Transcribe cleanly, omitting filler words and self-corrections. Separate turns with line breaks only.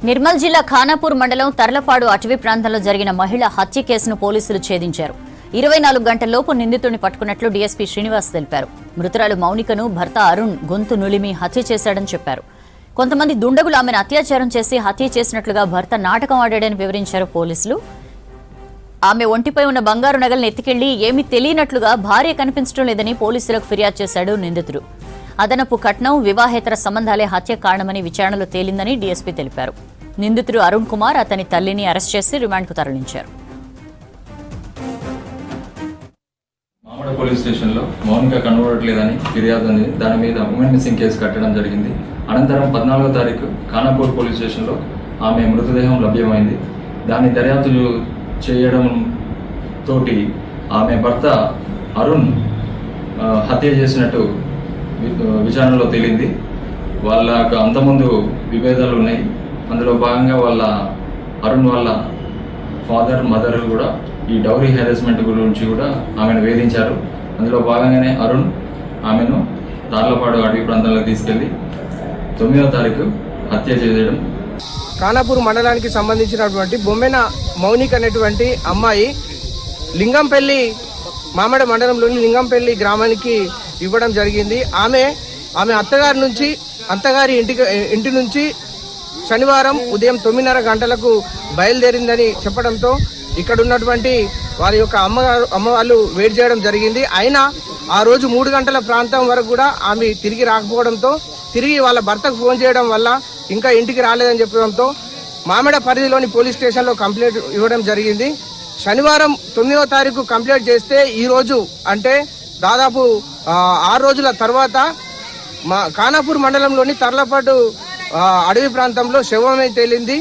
నిర్మల్ జిల్లా ఖానాపూర్ మండలం తర్లపాడు అటవీ ప్రాంతంలో జరిగిన మహిళ హత్య కేసును పోలీసులు ఛేదించారు. 24 గంటల్లోపు నిందితుడిని పట్టుకున్నట్లు డీఎస్పీ శ్రీనివాస్ తెలిపారు. మృతురాలు మౌనికను భర్త అరుణ్ గొంతు నులిమి హత్య చేశాడని చెప్పారు. కొంతమంది దుండగులు ఆమెను అత్యాచారం చేసి హత్య చేసినట్లుగా భర్త నాటకం ఆడాడని వివరించారు పోలీసులు. ఆమె ఒంటిపై ఉన్న బంగారు నగలను ఎత్తుకెళ్లి ఏమీ తెలియనట్లుగా భార్య కనిపించడం లేదని పోలీసులకు ఫిర్యాదు చేశాడు నిందితుడు. అదనపు కట్నం, వివాహేతర సంబంధాలే హత్య కారణమని విచారణలో తేలిందని డీఎస్పీ తెలిపారు. నిందితుడు అరుణ్ కుమార్ అతని తల్లిని అరెస్ట్ చేసి రిమాండ్కు తరలించారు.
మామడ పోలీస్ స్టేషన్లో మౌనిక కనబడట్లేదని ఫిర్యాదు ఉంది. దాని మీద ఉమెన్ మిస్సింగ్ కేసు కట్టడం జరిగింది. అనంతరం 14వ తారీఖు ఖానాపూర్ పోలీస్ స్టేషన్లో ఆమె మృతదేహం లభ్యమైంది. దాన్ని దర్యాప్తు చేయడం తోటి ఆమె భర్త అరుణ్ హత్య చేసినట్టు విచారణలో తేలింది. వాళ్ళకు అంతకుముందు విభేదాలు ఉన్నాయి. అందులో భాగంగా అరుణ్ వాళ్ళ ఫాదర్, మదర్ కూడా ఈ డౌరీ హెరాస్మెంట్ గురించి కూడా ఆమెను వేధించారు. అందులో భాగంగానే అరుణ్ ఆమెను తార్లపాడు అడవి ప్రాంతాలకు తీసుకెళ్లి 9వ తారీఖు హత్య చేయడం.
ఖానాపూర్ మండలానికి సంబంధించినటువంటి బొమ్మెన మౌనిక్ అనేటువంటి అమ్మాయి లింగంపల్లి, మామడ మండలంలోని లింగంపల్లి గ్రామానికి ఇవ్వడం జరిగింది. ఆమె అత్తగారి ఇంటి నుంచి శనివారం ఉదయం 9:30 గంటలకు బయలుదేరిందని చెప్పడంతో ఇక్కడ ఉన్నటువంటి వారి యొక్క అమ్మ వాళ్ళు వెయిట్ చేయడం జరిగింది. అయినా ఆ రోజు 3 గంటల ప్రాంతం వరకు కూడా ఆమె తిరిగి రాకపోవడంతో తిరిగి వాళ్ళ భర్తకు ఫోన్ చేయడం వల్ల ఇంకా ఇంటికి రాలేదని చెప్పడంతో మామిడ పరిధిలోని పోలీస్ స్టేషన్లో కంప్లైంట్ ఇవ్వడం జరిగింది. శనివారం 9వ తారీఖు కంప్లైంట్ చేస్తే ఈ రోజు అంటే దాదాపు 6 రోజుల తర్వాత ఖానాపూర్ మండలంలోని తర్లపాడు అడవి ప్రాంతంలో శవమై తేలింది.